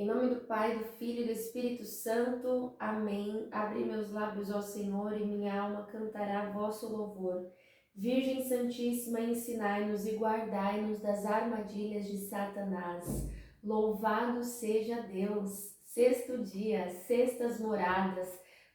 Em nome do Pai, do Filho e do Espírito Santo. Amém. Abre meus lábios, ó Senhor, e minha alma cantará vosso louvor. Virgem Santíssima, ensinai-nos e guardai-nos das armadilhas de Satanás. Louvado seja Deus. Sexto dia, sextas moradas.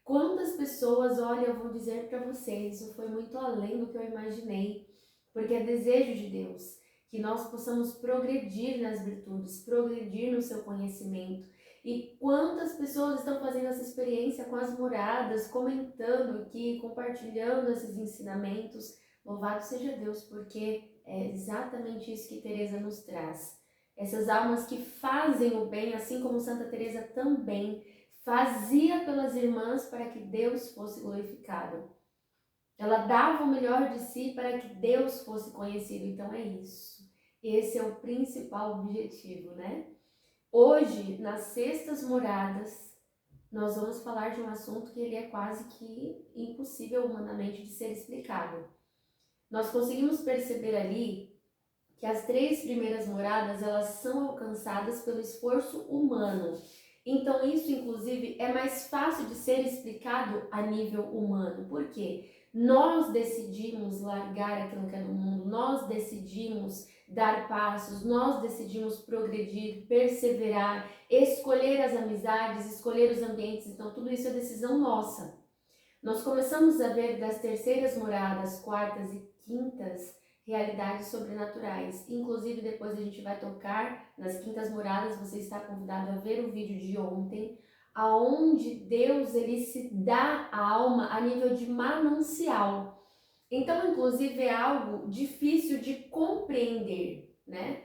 Quantas pessoas, olha, eu vou dizer para vocês, isso foi muito além do que eu imaginei, porque é desejo de Deus que nós possamos progredir nas virtudes, progredir no seu conhecimento. E quantas pessoas estão fazendo essa experiência com as moradas, comentando aqui, compartilhando esses ensinamentos. Louvado seja Deus, porque é exatamente isso que Teresa nos traz. Essas almas que fazem o bem, assim como Santa Teresa também fazia pelas irmãs para que Deus fosse glorificado. Ela dava o melhor de si para que Deus fosse conhecido. Então é isso. Esse é o principal objetivo, né? Hoje, nas sextas moradas, nós vamos falar de um assunto que ele é quase que impossível humanamente de ser explicado. Nós conseguimos perceber ali que as 3 primeiras moradas, elas são alcançadas pelo esforço humano. Então isso, inclusive, é mais fácil de ser explicado a nível humano. Por quê? Nós decidimos largar aquilo que é do mundo, nós decidimos dar passos, nós decidimos progredir, perseverar, escolher as amizades, escolher os ambientes. Então tudo isso é decisão nossa. Nós começamos a ver das terceiras moradas, quartas e quintas, realidades sobrenaturais. Inclusive, depois a gente vai tocar nas quintas moradas, você está convidado a ver o vídeo de ontem, aonde Deus ele se dá à alma a nível de manancial. Então, inclusive, é algo difícil de compreender, né?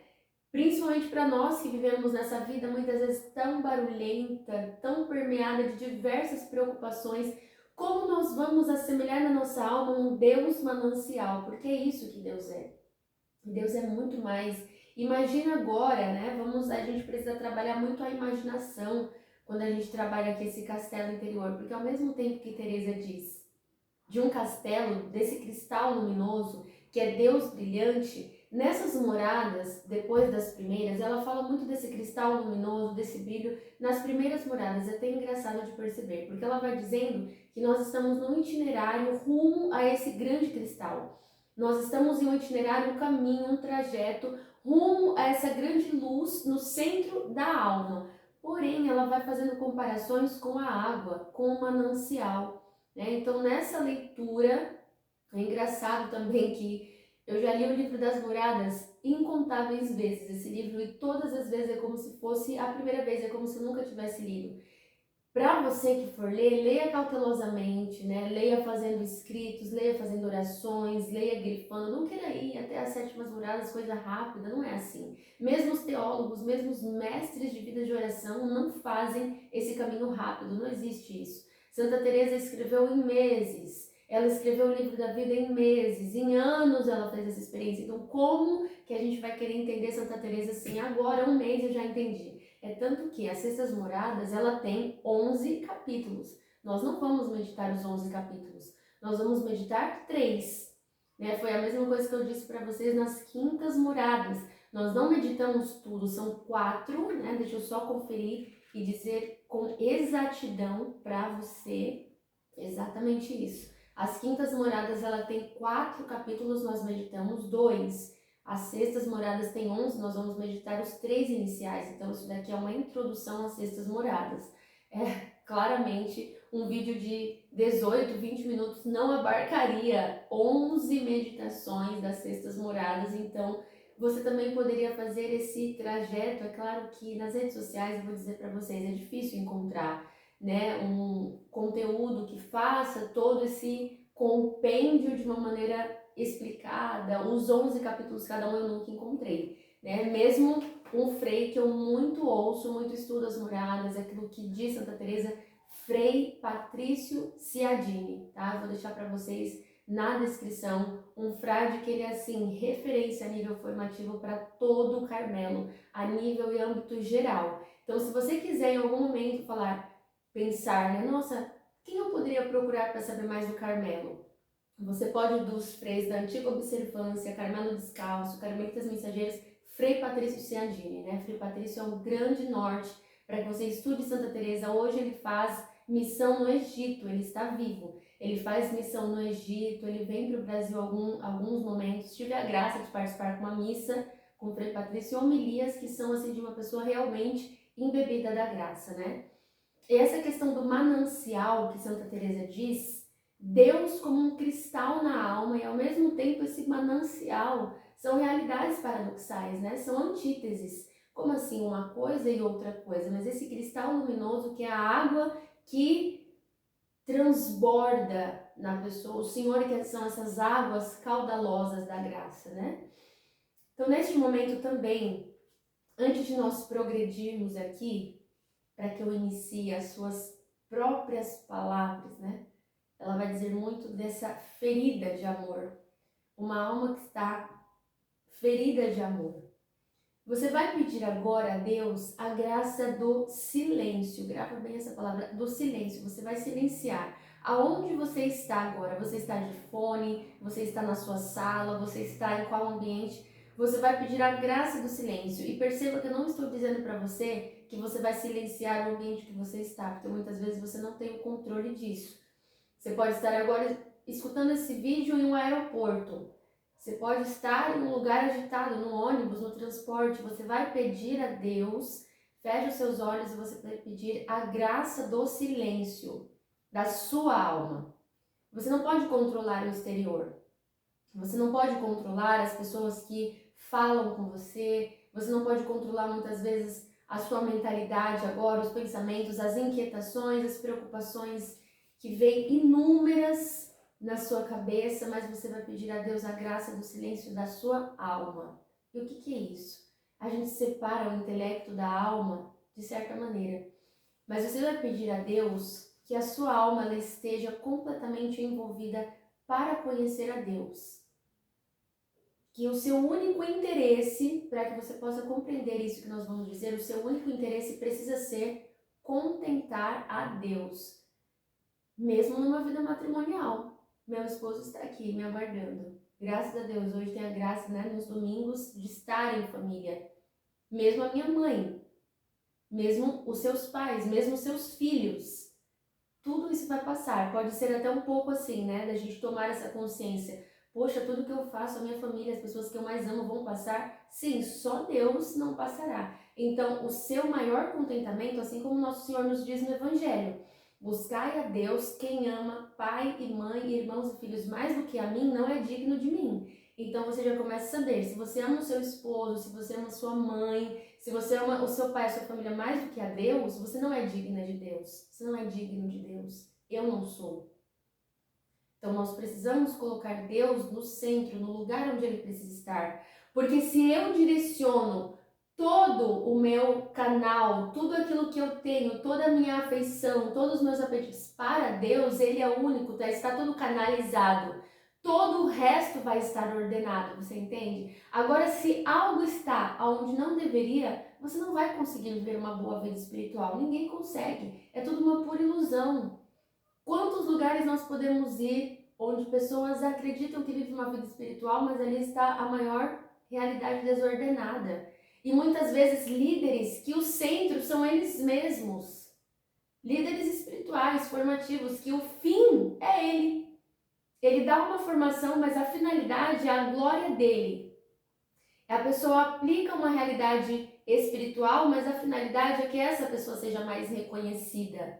Principalmente para nós que vivemos nessa vida muitas vezes tão barulhenta, tão permeada de diversas preocupações. Como nós vamos assemelhar na nossa alma um Deus manancial? Porque é isso que Deus é. Deus é muito mais. Imagina agora, né? A gente precisa trabalhar muito a imaginação quando a gente trabalha aqui esse castelo interior, porque ao mesmo tempo que Teresa diz de um castelo, desse cristal luminoso, que é Deus brilhante, nessas moradas, depois das primeiras, ela fala muito desse cristal luminoso, desse brilho, nas primeiras moradas. É até engraçado de perceber, porque ela vai dizendo que nós estamos num itinerário rumo a esse grande cristal. Nós estamos em um itinerário, um caminho, um trajeto rumo a essa grande luz no centro da alma. Porém, ela vai fazendo comparações com a água, com o manancial. Então, nessa leitura, é engraçado também que eu já li o livro das moradas incontáveis vezes, esse livro, e todas as vezes é como se fosse a primeira vez, é como se eu nunca tivesse lido. Para você que for ler, leia cautelosamente, né? Leia fazendo escritos, leia fazendo orações, leia grifando. Não queira ir até as sétimas moradas, coisa rápida, não é assim. Mesmo os teólogos, mesmo os mestres de vida de oração não fazem esse caminho rápido, não existe isso. Santa Teresa escreveu em meses, ela escreveu o livro da vida em meses, em anos ela fez essa experiência. Então como que a gente vai querer entender Santa Teresa assim, agora um mês eu já entendi? É tanto que as Sextas Moradas, ela tem 11 capítulos. Nós não vamos meditar os 11 capítulos, nós vamos meditar 3. Né? Foi a mesma coisa que eu disse para vocês nas Quintas Moradas. Nós não meditamos tudo, são 4, né? Deixa eu só conferir e dizer com exatidão para você exatamente isso. As Quintas Moradas, ela tem 4 capítulos, nós meditamos 2. As Sextas Moradas tem 11, nós vamos meditar os 3 iniciais. Então isso daqui é uma introdução às Sextas Moradas. É claramente um vídeo de 18, 20 minutos não abarcaria 11 meditações das Sextas Moradas. Então você também poderia fazer esse trajeto. É claro que nas redes sociais, eu vou dizer para vocês, é difícil encontrar, né, um conteúdo que faça todo esse compêndio de uma maneira explicada. Os 11 capítulos cada um eu nunca encontrei, né? Mesmo um frei que eu muito ouço, muito estudo as moradas, aquilo que diz Santa Teresa, Frei Patrício Ciadini, tá? Vou deixar para vocês na descrição um frade que ele é assim referência a nível formativo para todo o Carmelo, a nível e âmbito geral. Então, se você quiser em algum momento pensar, né? Nossa, quem eu poderia procurar para saber mais do Carmelo? Você pode dos freis da Antiga Observância, Carmelo Descalço, Carmelitas Mensageiros, Frei Patrício Ciandini, né? Frei Patrício é um grande norte para que você estude Santa Teresa. Hoje ele faz missão no Egito, ele está vivo. Ele faz missão no Egito, ele vem para o Brasil alguns momentos. Tive a graça de participar com uma missa com o Frei Patrício e homilias que são assim de uma pessoa realmente embebida da graça, né? E essa questão do manancial que Santa Teresa diz, Deus como um cristal na alma e ao mesmo tempo esse manancial são realidades paradoxais, né? São antíteses. Como assim uma coisa e outra coisa? Mas esse cristal luminoso que é a água que transborda na pessoa, o Senhor que são essas águas caudalosas da graça, né? Então neste momento também, antes de nós progredirmos aqui, para que eu inicie as suas próprias palavras, né? Ela vai dizer muito dessa ferida de amor. Uma alma que está ferida de amor. Você vai pedir agora a Deus a graça do silêncio. Grava bem essa palavra, do silêncio. Você vai silenciar. Aonde você está agora? Você está de fone? Você está na sua sala? Você está em qual ambiente? Você vai pedir a graça do silêncio. E perceba que eu não estou dizendo para você que você vai silenciar o ambiente que você está, porque muitas vezes você não tem o controle disso. Você pode estar agora escutando esse vídeo em um aeroporto. Você pode estar em um lugar agitado, no ônibus, no transporte. Você vai pedir a Deus, feche os seus olhos e você vai pedir a graça do silêncio da sua alma. Você não pode controlar o exterior. Você não pode controlar as pessoas que falam com você. Você não pode controlar muitas vezes a sua mentalidade agora, os pensamentos, as inquietações, as preocupações que vêm inúmeras na sua cabeça, mas você vai pedir a Deus a graça do silêncio da sua alma. E o que é isso? A gente separa o intelecto da alma de certa maneira, mas você vai pedir a Deus que a sua alma ela esteja completamente envolvida para conhecer a Deus. Que o seu único interesse, para que você possa compreender isso que nós vamos dizer, o seu único interesse precisa ser contentar a Deus, mesmo numa vida matrimonial. Meu esposo está aqui me aguardando. Graças a Deus, hoje tem a graça, né, nos domingos, de estar em família. Mesmo a minha mãe, mesmo os seus pais, mesmo os seus filhos. Tudo isso vai passar. Pode ser até um pouco assim, né, da gente tomar essa consciência. Poxa, tudo que eu faço, a minha família, as pessoas que eu mais amo vão passar? Sim, só Deus não passará. Então, o seu maior contentamento, assim como Nosso Senhor nos diz no Evangelho, buscai a Deus, quem ama pai e mãe, irmãos e filhos mais do que a mim, não é digno de mim. Então você já começa a saber, se você ama o seu esposo, se você ama a sua mãe, se você ama o seu pai e a sua família mais do que a Deus, você não é digna de Deus, você não é digno de Deus. Eu não sou. Então nós precisamos colocar Deus no centro, no lugar onde Ele precisa estar. Porque se eu direciono todo o meu canal, tudo aquilo que eu tenho, toda a minha afeição, todos os meus apetites para Deus, Ele é o único, está tudo canalizado. Todo o resto vai estar ordenado, você entende? Agora, se algo está onde não deveria, você não vai conseguir viver uma boa vida espiritual. Ninguém consegue. É tudo uma pura ilusão. Quantos lugares nós podemos ir onde pessoas acreditam que vivem uma vida espiritual, mas ali está a maior realidade desordenada. E muitas vezes líderes que o centro são eles mesmos. Líderes espirituais, formativos, que o fim é ele. Ele dá uma formação, mas a finalidade é a glória dele. A pessoa aplica uma realidade espiritual, mas a finalidade é que essa pessoa seja mais reconhecida.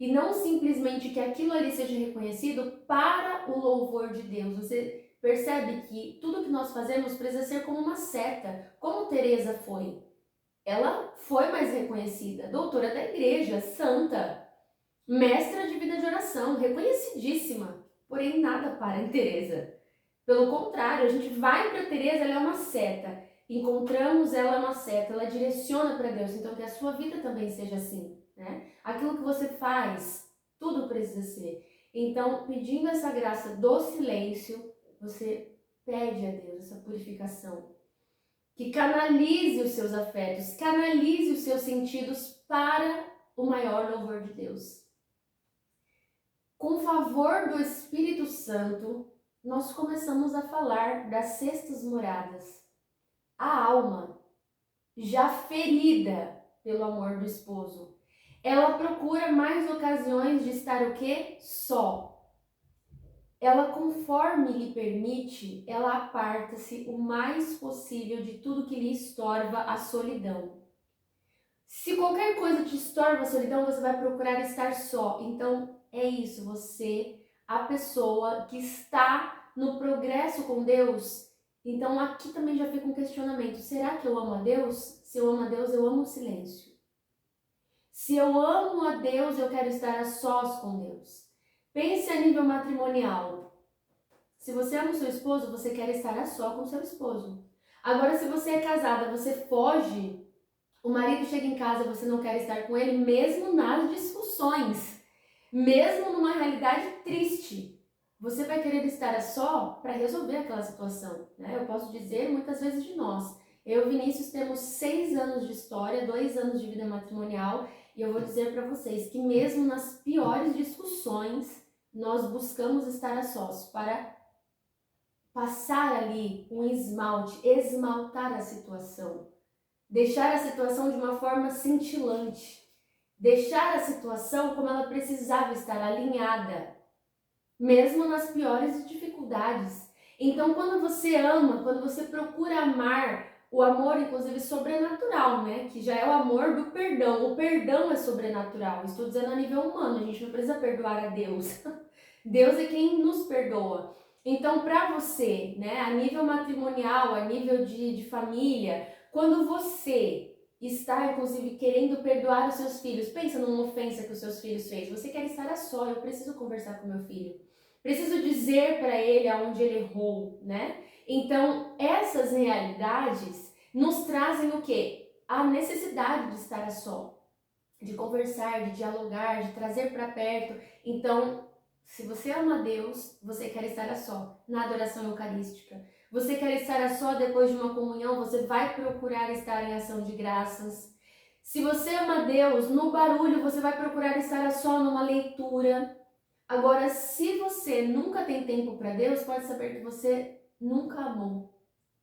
E não simplesmente que aquilo ali seja reconhecido para o louvor de Deus. Você percebe que tudo que nós fazemos precisa ser como uma seta, como Teresa foi. Ela foi mais reconhecida, doutora da igreja, santa, mestra de vida de oração, reconhecidíssima. Porém, nada para em Teresa. Pelo contrário, a gente vai para Teresa, ela é uma seta. Encontramos ela uma seta, ela direciona para Deus. Então, que a sua vida também seja assim, né? Aquilo que você faz, tudo precisa ser. Então, pedindo essa graça do silêncio, você pede a Deus essa purificação. Que canalize os seus afetos, canalize os seus sentidos para o maior louvor de Deus. Com o favor do Espírito Santo, nós começamos a falar das sextas moradas. A alma, já ferida, pelo amor do esposo. Ela procura mais ocasiões de estar o quê? Só. Ela, conforme lhe permite, ela aparta-se o mais possível de tudo que lhe estorva a solidão. Se qualquer coisa te estorva a solidão, você vai procurar estar só. Então, é isso, você, a pessoa que está no progresso com Deus. Então, aqui também já fica um questionamento. Será que eu amo a Deus? Se eu amo a Deus, eu amo o silêncio. Se eu amo a Deus, eu quero estar a sós com Deus. Pense a nível matrimonial. Se você ama o seu esposo, você quer estar a só com o seu esposo. Agora, se você é casada, você foge, o marido chega em casa, você não quer estar com ele, mesmo nas discussões, mesmo numa realidade triste, você vai querer estar a só para resolver aquela situação, né? Eu posso dizer muitas vezes de nós. Eu e o Vinícius temos 6 anos de história, 2 anos de vida matrimonial, e eu vou dizer para vocês que mesmo nas piores discussões, nós buscamos estar a sós para passar ali um esmalte, esmaltar a situação, deixar a situação de uma forma cintilante, deixar a situação como ela precisava estar, alinhada, mesmo nas piores dificuldades. Então, quando você ama, quando você procura amar, o amor, inclusive, sobrenatural, né? Que já é o amor do perdão. O perdão é sobrenatural. Estou dizendo a nível humano, a gente não precisa perdoar a Deus. Deus é quem nos perdoa. Então, para você, né, a nível matrimonial, a nível de família, quando você está, inclusive, querendo perdoar os seus filhos, pensa numa ofensa que os seus filhos fez, você quer estar a só, eu preciso conversar com meu filho, preciso dizer para ele aonde ele errou, né? Então, essas realidades nos trazem o quê? A necessidade de estar a só, de conversar, de dialogar, de trazer para perto. Então, se você ama a Deus, você quer estar a só na adoração eucarística. Você quer estar a só depois de uma comunhão, você vai procurar estar em ação de graças. Se você ama a Deus, no barulho você vai procurar estar a só numa leitura. Agora, se você nunca tem tempo para Deus, pode saber que você nunca amou.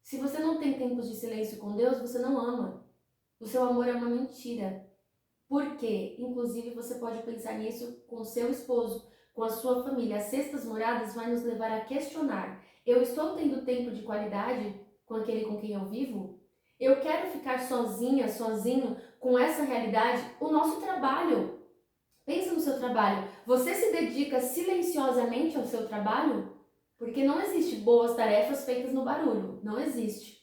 Se você não tem tempos de silêncio com Deus, você não ama. O seu amor é uma mentira. Por quê? Inclusive, você pode pensar nisso com o seu esposo, com a sua família. As sextas moradas vai nos levar a questionar. Eu estou tendo tempo de qualidade com aquele com quem eu vivo? Eu quero ficar sozinha, sozinho com essa realidade? O nosso trabalho. Pensa no seu trabalho. Você se dedica silenciosamente ao seu trabalho? Porque não existe boas tarefas feitas no barulho. Não existe.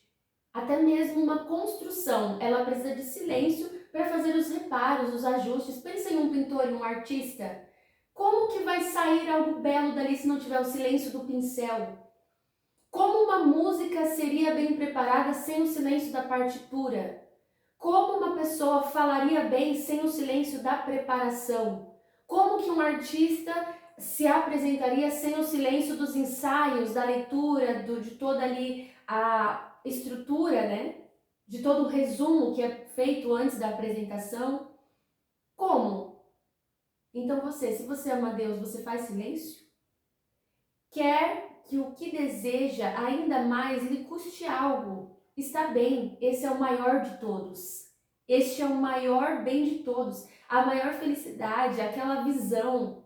Até mesmo uma construção, ela precisa de silêncio para fazer os reparos, os ajustes. Pensa em um pintor e um artista. Como que vai sair algo belo dali se não tiver o silêncio do pincel? Como uma música seria bem preparada sem o silêncio da partitura? Como uma pessoa falaria bem sem o silêncio da preparação? Como que um artista se apresentaria sem o silêncio dos ensaios, da leitura, de toda ali a estrutura, né? De todo o resumo que é feito antes da apresentação? Como? Então você, se você ama Deus, você faz silêncio? Quer que o que deseja ainda mais lhe custe algo? Está bem, esse é o maior de todos. Este é o maior bem de todos, a maior felicidade, aquela visão.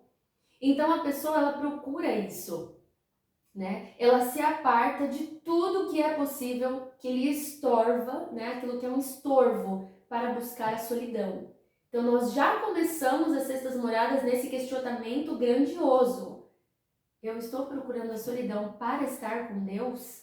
Então a pessoa, ela procura isso, né? Ela se aparta de tudo que é possível, que lhe estorva, né? Aquilo que é um estorvo para buscar a solidão. Então nós já começamos as sextas moradas nesse questionamento grandioso. Eu estou procurando a solidão para estar com Deus?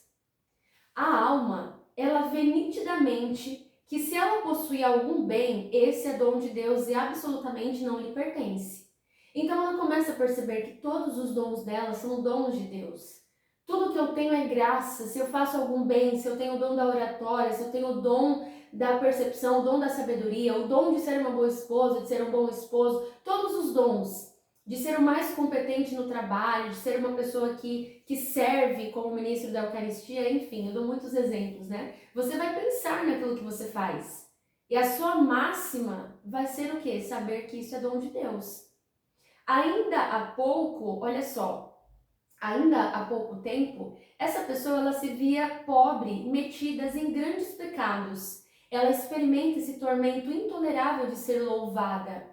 A alma, ela vê nitidamente que se ela possui algum bem, esse é dom de Deus e absolutamente não lhe pertence. Então ela começa a perceber que todos os dons dela são dons de Deus. Tudo que eu tenho é graça. Se eu faço algum bem, se eu tenho o dom da oratória, se eu tenho o dom da percepção, o dom da sabedoria, o dom de ser uma boa esposa, de ser um bom esposo, todos os dons, de ser o mais competente no trabalho, de ser uma pessoa que serve como ministro da Eucaristia, enfim, eu dou muitos exemplos, né? Você vai pensar naquilo que você faz. E a sua máxima vai ser o quê? Saber que isso é dom de Deus. Ainda há pouco, olha só, ainda há pouco tempo, essa pessoa ela se via pobre, metida em grandes pecados. ela experimenta esse tormento intolerável de ser louvada.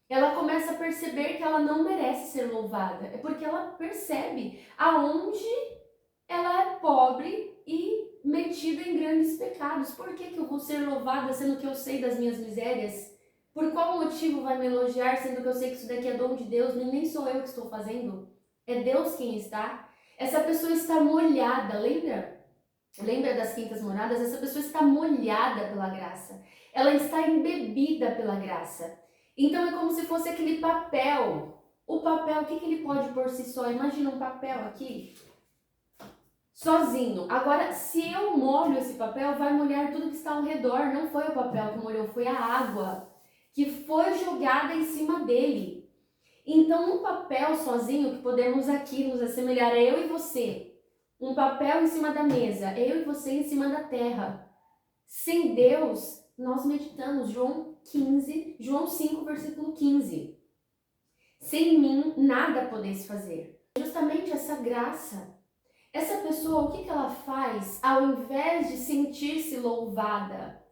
Ela começa a perceber que ela não merece ser louvada. É porque ela percebe aonde ela é pobre e metida em grandes pecados. Por que eu vou ser louvada sendo que eu sei das minhas misérias? Por qual motivo vai me elogiar sendo que eu sei que isso daqui é dom de Deus? Nem sou eu que estou fazendo. É Deus quem está. Essa pessoa está molhada, lembra? Lembra das quintas moradas? Essa pessoa está molhada pela graça. Ela está embebida pela graça. Então é como se fosse aquele papel. O papel, o que ele pode por si só? Imagina um papel aqui, sozinho. Agora, se eu molho esse papel, vai molhar tudo que está ao redor. Não foi o papel que molhou, foi a água que foi jogada em cima dele. Então, um papel sozinho, que podemos aqui nos assemelhar a eu e você. Um papel em cima da mesa, eu e você em cima da terra. Sem Deus, nós meditamos João 5, versículo 15. Sem mim, nada podeis fazer. Justamente essa graça. Essa pessoa, o que ela faz? Ao invés de sentir-se louvada,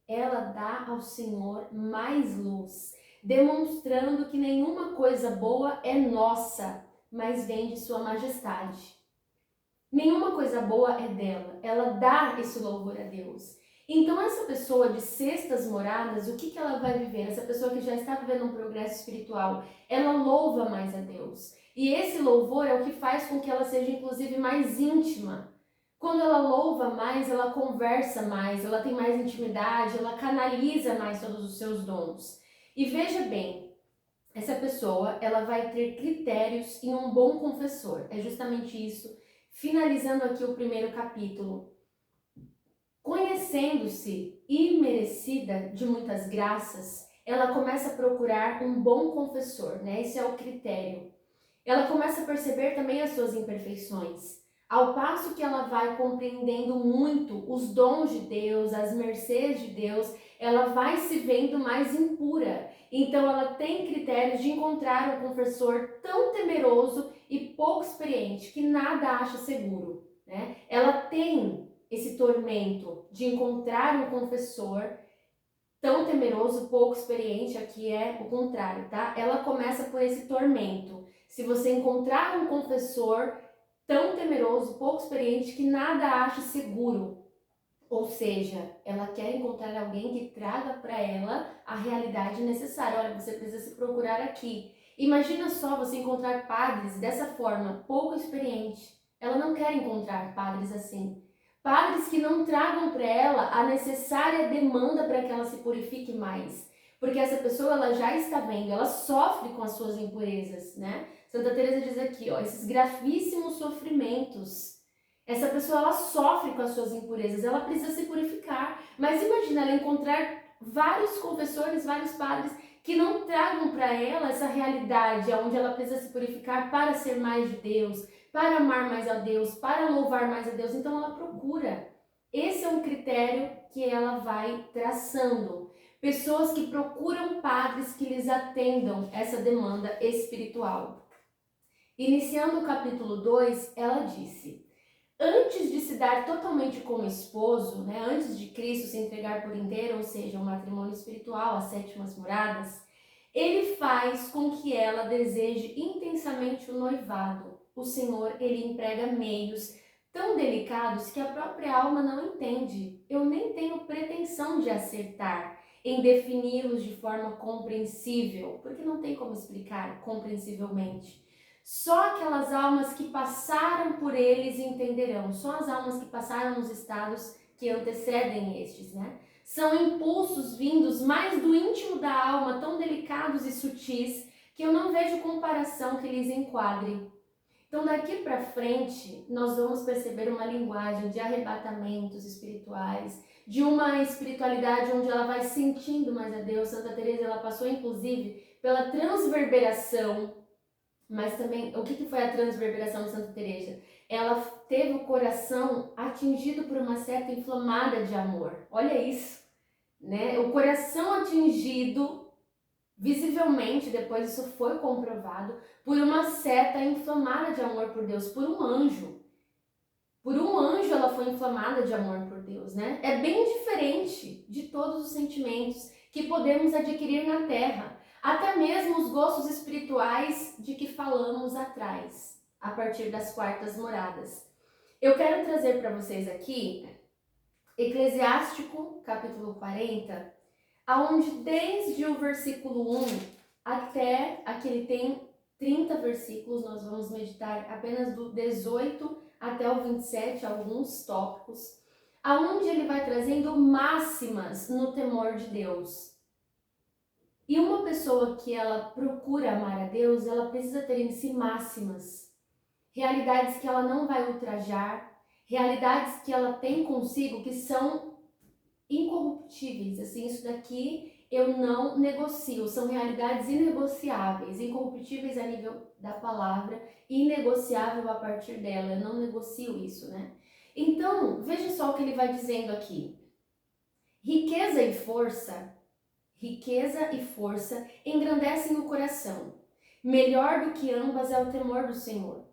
ela dá ao Senhor mais luz, demonstrando que nenhuma coisa boa é nossa, mas vem de sua majestade. Nenhuma coisa boa é dela, ela dá esse louvor a Deus. Então essa pessoa de sextas moradas, o que ela vai viver? Essa pessoa que já está vivendo um progresso espiritual, ela louva mais a Deus. E esse louvor é o que faz com que ela seja inclusive mais íntima. Quando ela louva mais, ela conversa mais, ela tem mais intimidade, ela canaliza mais todos os seus dons. E veja bem, essa pessoa, ela vai ter critérios em um bom confessor. É justamente isso. Finalizando aqui o primeiro capítulo. Conhecendo-se imerecida de muitas graças, ela começa a procurar um bom confessor, né? Esse é o critério. Ela começa a perceber também as suas imperfeições. Ao passo que ela vai compreendendo muito os dons de Deus, as mercês de Deus, ela vai se vendo mais impura. Então ela tem critérios de encontrar um confessor tão temeroso e pouco experiente que nada acha seguro, né? Ela tem esse tormento de encontrar um confessor tão temeroso, pouco experiente, aqui é o contrário, tá? Ela começa por esse tormento. Se você encontrar um confessor tão temeroso, pouco experiente, que nada acha seguro, ou seja, ela quer encontrar alguém que traga para ela a realidade necessária. Olha, você precisa se procurar aqui. Imagina só você encontrar padres dessa forma, pouco experiente. Ela não quer encontrar padres assim. Padres que não tragam para ela a necessária demanda para que ela se purifique mais. Porque essa pessoa, ela já está vendo, ela sofre com as suas impurezas, né? Santa Teresa diz aqui, ó, esses gravíssimos sofrimentos. Essa pessoa, ela sofre com as suas impurezas, ela precisa se purificar. Mas imagina ela encontrar vários confessores, vários padres que não tragam para ela essa realidade onde ela precisa se purificar para ser mais de Deus, para amar mais a Deus, para louvar mais a Deus. Então ela procura. Esse é um critério que ela vai traçando. Pessoas que procuram padres que lhes atendam essa demanda espiritual. Iniciando o capítulo 2, ela disse: antes de se dar totalmente como esposo, né, antes de Cristo se entregar por inteiro, ou seja, o matrimônio espiritual, as sétimas moradas, ele faz com que ela deseje intensamente o noivado. O Senhor, ele emprega meios tão delicados que a própria alma não entende. Eu nem tenho pretensão de acertar em defini-los de forma compreensível, porque não tem como explicar compreensivelmente. Só aquelas almas que passaram por eles entenderão. Só as almas que passaram nos estados que antecedem estes, né? São impulsos vindos mais do íntimo da alma, tão delicados e sutis, que eu não vejo comparação que lhes enquadre. Então, daqui para frente, nós vamos perceber uma linguagem de arrebatamentos espirituais, de uma espiritualidade onde ela vai sentindo mais a Deus. Santa Teresa, ela passou, inclusive, pela transverberação. Mas também, o que foi a transverberação de Santa Teresa? Ela teve o coração atingido por uma seta inflamada de amor. Olha isso, né? O coração atingido, visivelmente, depois isso foi comprovado, por uma seta inflamada de amor por Deus, por um anjo. Por um anjo ela foi inflamada de amor por Deus, né? É bem diferente de todos os sentimentos que podemos adquirir na terra, até mesmo os gostos espirituais de que falamos atrás, a partir das quartas moradas. Eu quero trazer para vocês aqui Eclesiástico, capítulo 40, aonde desde o versículo 1 até aqui ele tem 30 versículos, nós vamos meditar apenas do 18 até o 27, alguns tópicos, aonde ele vai trazendo máximas no temor de Deus. E uma pessoa que ela procura amar a Deus, ela precisa ter em si máximas, realidades que ela não vai ultrajar, realidades que ela tem consigo que são incorruptíveis. Assim, isso daqui eu não negocio, são realidades inegociáveis, incorruptíveis a nível da palavra, inegociável a partir dela, eu não negocio isso, né? Então, veja só o que ele vai dizendo aqui. Riqueza e força engrandecem o coração. Melhor do que ambas é o temor do Senhor.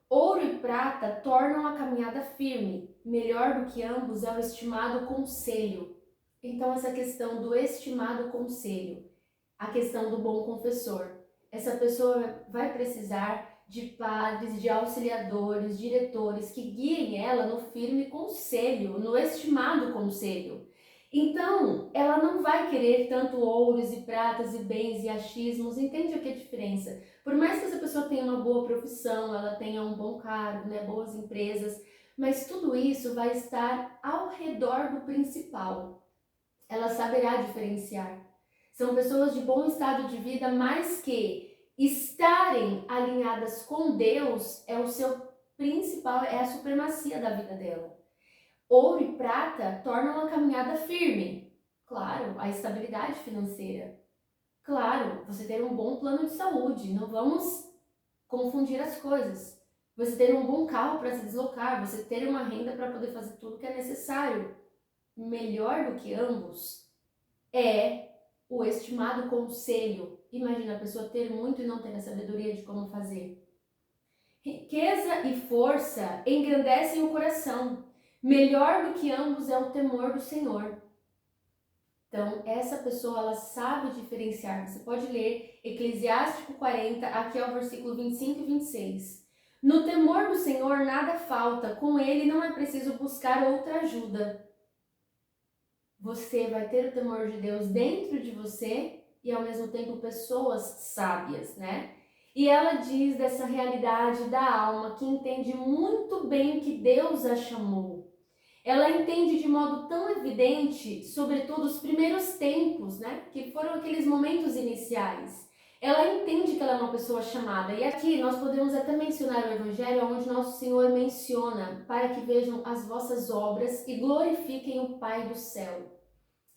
Ouro e prata tornam a caminhada firme. Melhor do que ambos é o estimado conselho. Então, essa questão do estimado conselho, a questão do bom confessor. Essa pessoa vai precisar de padres, de auxiliadores, diretores que guiem ela no firme conselho, no estimado conselho. Então, ela não vai querer tanto ouros e pratas e bens e achismos. Entende o que é a diferença? Por mais que essa pessoa tenha uma boa profissão, ela tenha um bom cargo, né, boas empresas, mas tudo isso vai estar ao redor do principal. Ela saberá diferenciar. São pessoas de bom estado de vida, mas que estarem alinhadas com Deus é o seu principal, é a supremacia da vida dela. Ouro e prata tornam a caminhada firme. Claro, a estabilidade financeira. Claro, você ter um bom plano de saúde. Não vamos confundir as coisas. Você ter um bom carro para se deslocar, você ter uma renda para poder fazer tudo que é necessário. Melhor do que ambos é o estimado conselho. Imagina a pessoa ter muito e não ter a sabedoria de como fazer. Riqueza e força engrandecem o coração. Melhor do que ambos é o temor do Senhor. Então, essa pessoa, ela sabe diferenciar. Você pode ler Eclesiástico 40, aqui é o versículo 25 e 26. No temor do Senhor nada falta, com ele não é preciso buscar outra ajuda. Você vai ter o temor de Deus dentro de você e ao mesmo tempo pessoas sábias, né? E ela diz dessa realidade da alma que entende muito bem que Deus a chamou. Ela entende de modo tão evidente, sobretudo os primeiros tempos, né? Que foram aqueles momentos iniciais. Ela entende que ela é uma pessoa chamada. E aqui nós podemos até mencionar o Evangelho, onde nosso Senhor menciona para que vejam as vossas obras e glorifiquem o Pai do céu.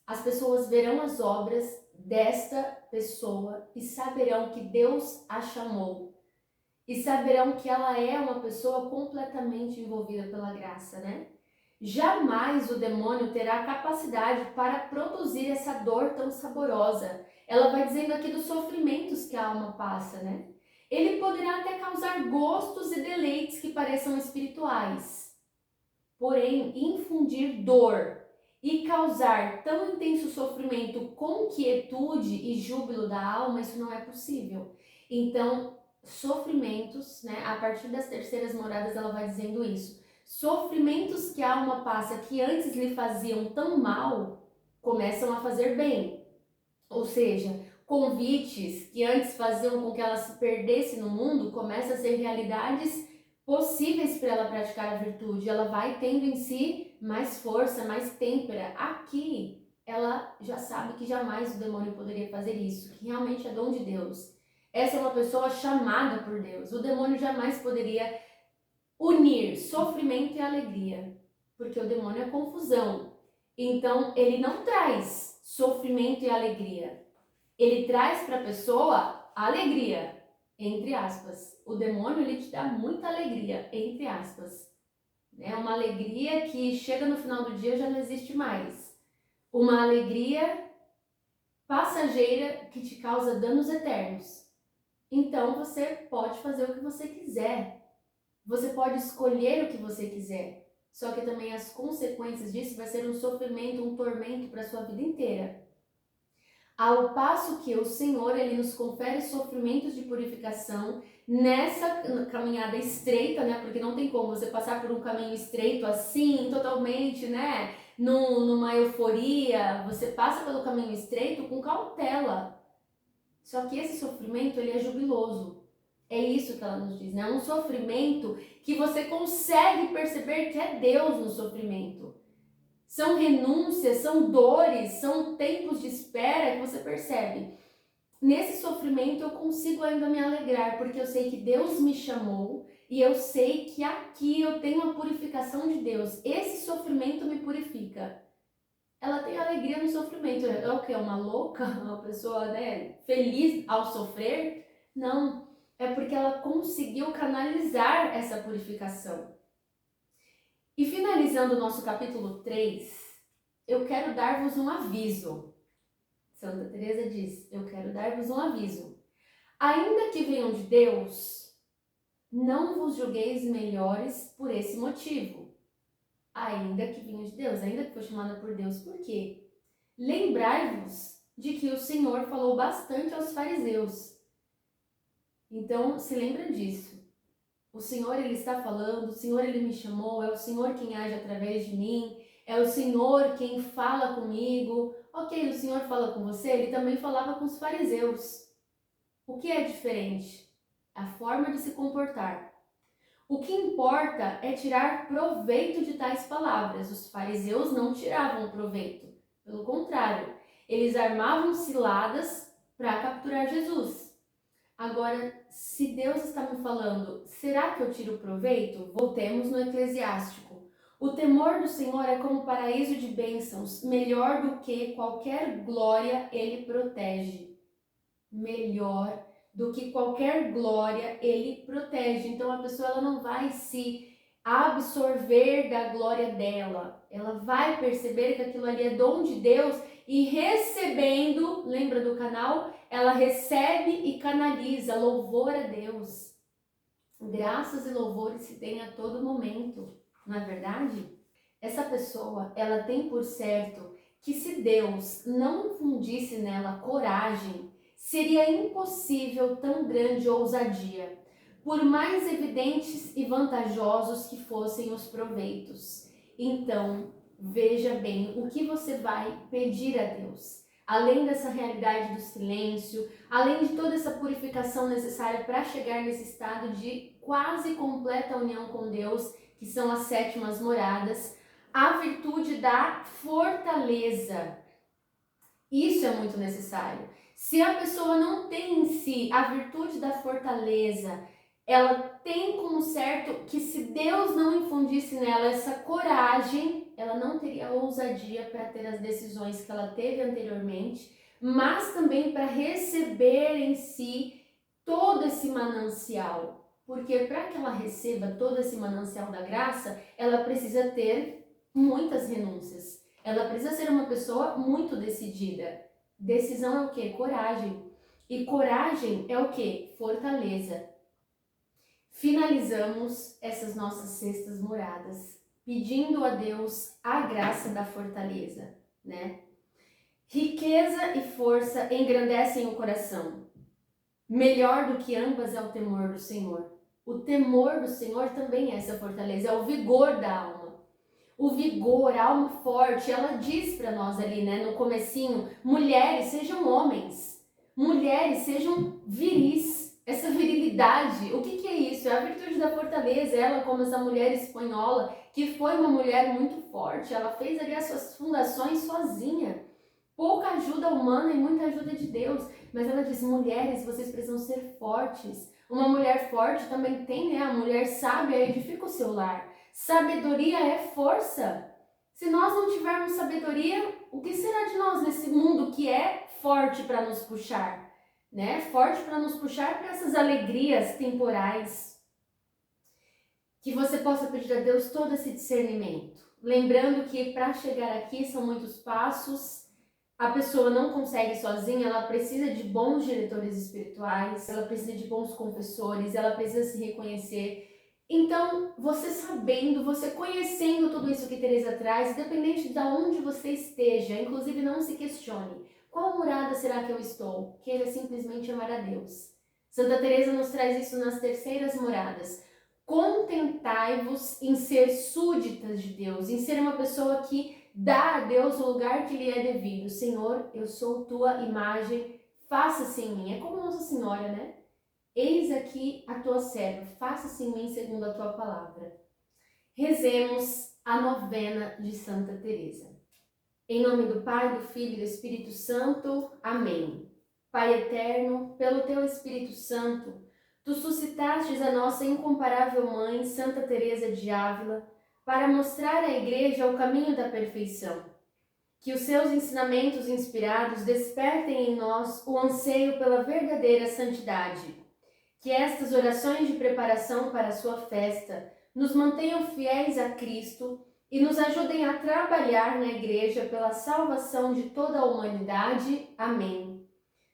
As pessoas verão as obras desta pessoa e saberão que Deus a chamou. E saberão que ela é uma pessoa completamente envolvida pela graça, né? Jamais o demônio terá capacidade para produzir essa dor tão saborosa. Ela vai dizendo aqui dos sofrimentos que a alma passa, né? Ele poderá até causar gostos e deleites que pareçam espirituais. Porém, infundir dor e causar tão intenso sofrimento com quietude e júbilo da alma, isso não é possível. Então, sofrimentos, né? A partir das terceiras moradas ela vai dizendo isso. Sofrimentos que a alma passa que antes lhe faziam tão mal, começam a fazer bem. Ou seja, convites que antes faziam com que ela se perdesse no mundo, começam a ser realidades possíveis para ela praticar a virtude. Ela vai tendo em si mais força, mais têmpera. Aqui, ela já sabe que jamais o demônio poderia fazer isso, que realmente é dom de Deus. Essa é uma pessoa chamada por Deus. O demônio jamais poderia unir sofrimento e alegria, porque o demônio é confusão. Então, ele não traz sofrimento e alegria. Ele traz para a pessoa alegria, entre aspas. O demônio, ele te dá muita alegria, entre aspas. É uma alegria que chega no final do dia já não existe mais. Uma alegria passageira que te causa danos eternos. Então, você pode fazer o que você quiser. Você pode escolher o que você quiser, só que também as consequências disso vai ser um sofrimento, um tormento para a sua vida inteira. Ao passo que o Senhor, Ele nos confere sofrimentos de purificação nessa caminhada estreita, né? Porque não tem como você passar por um caminho estreito assim, totalmente, né? Numa euforia. Você passa pelo caminho estreito com cautela. Só que esse sofrimento, ele é jubiloso. É isso que ela nos diz, né? Um sofrimento que você consegue perceber que é Deus no sofrimento. São renúncias, são dores, são tempos de espera que você percebe. Nesse sofrimento eu consigo ainda me alegrar, porque eu sei que Deus me chamou e eu sei que aqui eu tenho a purificação de Deus. Esse sofrimento me purifica. Ela tem alegria no sofrimento. É o que? Uma louca? Uma pessoa, né, feliz ao sofrer? Não. É porque ela conseguiu canalizar essa purificação. E finalizando o nosso capítulo 3, eu quero dar-vos um aviso. Santa Teresa diz, eu quero dar-vos um aviso. Ainda que venham de Deus, não vos julgueis melhores por esse motivo. Ainda que venham de Deus, ainda que foi chamada por Deus. Por quê? Lembrai-vos de que o Senhor falou bastante aos fariseus. Então, se lembra disso. O Senhor, Ele está falando, o Senhor, Ele me chamou, é o Senhor quem age através de mim, é o Senhor quem fala comigo. Ok, o Senhor fala com você, Ele também falava com os fariseus. O que é diferente? A forma de se comportar. O que importa é tirar proveito de tais palavras. Os fariseus não tiravam proveito. Pelo contrário, eles armavam ciladas para capturar Jesus. Agora, se Deus está me falando, será que eu tiro proveito? Voltemos no Eclesiástico. O temor do Senhor é como paraíso de bênçãos, melhor do que qualquer glória ele protege. Melhor do que qualquer glória ele protege. Então a pessoa ela não vai se absorver da glória dela. Ela vai perceber que aquilo ali é dom de Deus e recebendo, lembra do canal? Ela recebe e canaliza louvor a Deus. Graças e louvores se tem a todo momento, não é verdade? Essa pessoa, ela tem por certo que se Deus não infundisse nela coragem, seria impossível tão grande ousadia, por mais evidentes e vantajosos que fossem os proveitos. Então, veja bem o que você vai pedir a Deus. Além dessa realidade do silêncio, além de toda essa purificação necessária para chegar nesse estado de quase completa união com Deus, que são as 7 moradas, a virtude da fortaleza. Isso é muito necessário. Se a pessoa não tem em si a virtude da fortaleza, ela tem como certo que se Deus não infundisse nela essa coragem, ela não teria ousadia para ter as decisões que ela teve anteriormente, mas também para receber em si todo esse manancial. Porque para que ela receba todo esse manancial da graça, ela precisa ter muitas renúncias. Ela precisa ser uma pessoa muito decidida. Decisão é o quê? Coragem. E coragem é o quê? Fortaleza. Finalizamos essas nossas sextas moradas, pedindo a Deus a graça da fortaleza, né? Riqueza e força engrandecem o coração. Melhor do que ambas é o temor do Senhor. O temor do Senhor também é essa fortaleza, é o vigor da alma. O vigor, a alma forte, ela diz para nós ali, né, no comecinho, mulheres sejam homens, mulheres sejam viris. Essa virilidade, o que é isso? É a virtude da fortaleza. Ela, como essa mulher espanhola, que foi uma mulher muito forte, ela fez ali as suas fundações sozinha. Pouca ajuda humana e muita ajuda de Deus. Mas ela diz, mulheres, vocês precisam ser fortes. Uma mulher forte também tem, né? A mulher sábia edifica o seu lar. Sabedoria é força. Se nós não tivermos sabedoria, o que será de nós nesse mundo que é forte para nos puxar? Né? Forte para nos puxar para essas alegrias temporais. Que você possa pedir a Deus todo esse discernimento. Lembrando que para chegar aqui são muitos passos. A pessoa não consegue sozinha, ela precisa de bons diretores espirituais, ela precisa de bons confessores, ela precisa se reconhecer Então, você sabendo, você conhecendo tudo isso que Teresa traz, independente de onde você esteja, inclusive não se questione, qual morada será que eu estou? Queira simplesmente amar a Deus. Santa Teresa nos traz isso nas terceiras moradas. Contentai-vos em ser súditas de Deus, em ser uma pessoa que dá a Deus o lugar que lhe é devido. Senhor, eu sou tua imagem, faça-se em mim. É como Nossa Senhora, né? Eis aqui a tua serva, faça-se em mim segundo a tua palavra. Rezemos a novena de Santa Teresa. Em nome do Pai, do Filho e do Espírito Santo. Amém. Pai eterno, pelo teu Espírito Santo, tu suscitastes a nossa incomparável mãe, Santa Teresa de Ávila, para mostrar à Igreja o caminho da perfeição. Que os seus ensinamentos inspirados despertem em nós o anseio pela verdadeira santidade. Que estas orações de preparação para a sua festa nos mantenham fiéis a Cristo e nos ajudem a trabalhar na Igreja pela salvação de toda a humanidade. Amém.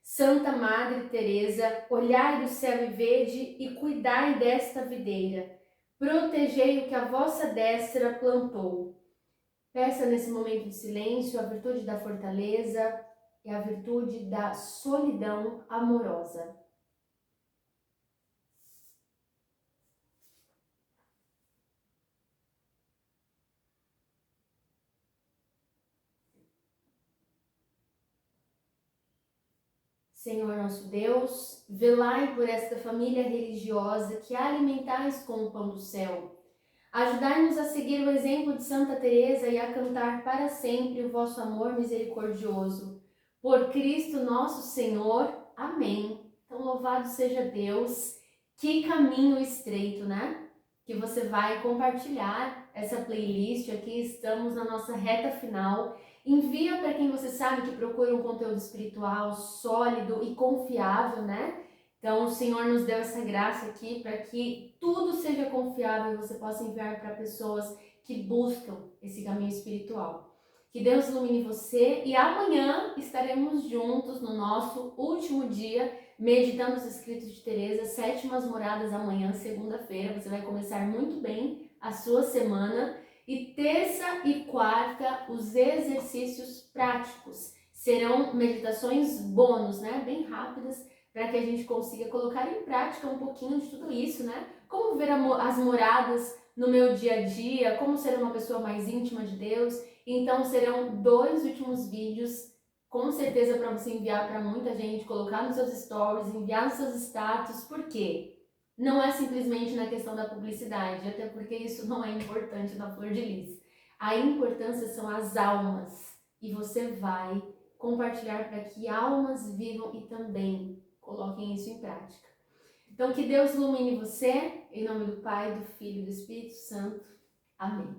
Santa Madre Teresa, olhai do céu e vede e cuidai desta videira. Protegei o que a vossa destra plantou. Peça nesse momento de silêncio a virtude da fortaleza e a virtude da solidão amorosa. Senhor nosso Deus, velai por esta família religiosa que a alimentais com o pão do céu. Ajudai-nos a seguir o exemplo de Santa Teresa e a cantar para sempre o vosso amor misericordioso. Por Cristo nosso Senhor. Amém. Então louvado seja Deus. Que caminho estreito, né? Que você vai compartilhar essa playlist aqui. Estamos na nossa reta final. Envia para quem você sabe que procura um conteúdo espiritual sólido e confiável, né? Então, o Senhor nos deu essa graça aqui para que tudo seja confiável e você possa enviar para pessoas que buscam esse caminho espiritual. Que Deus ilumine você e amanhã estaremos juntos no nosso último dia, meditando os escritos de Teresa, sétimas moradas amanhã, segunda-feira. Você vai começar muito bem a sua semana. E terça e quarta, os exercícios práticos. Serão meditações bônus, né? Bem rápidas, para que a gente consiga colocar em prática um pouquinho de tudo isso, né? Como ver as moradas no meu dia a dia, como ser uma pessoa mais íntima de Deus. Então serão 2 últimos vídeos, com certeza para você enviar para muita gente, colocar nos seus stories, enviar nos seus status. Por quê? Não é simplesmente na questão da publicidade, até porque isso não é importante na Flor de Lis. A importância são as almas, e você vai compartilhar para que almas vivam e também coloquem isso em prática. Então, que Deus ilumine você, em nome do Pai, do Filho e do Espírito Santo. Amém.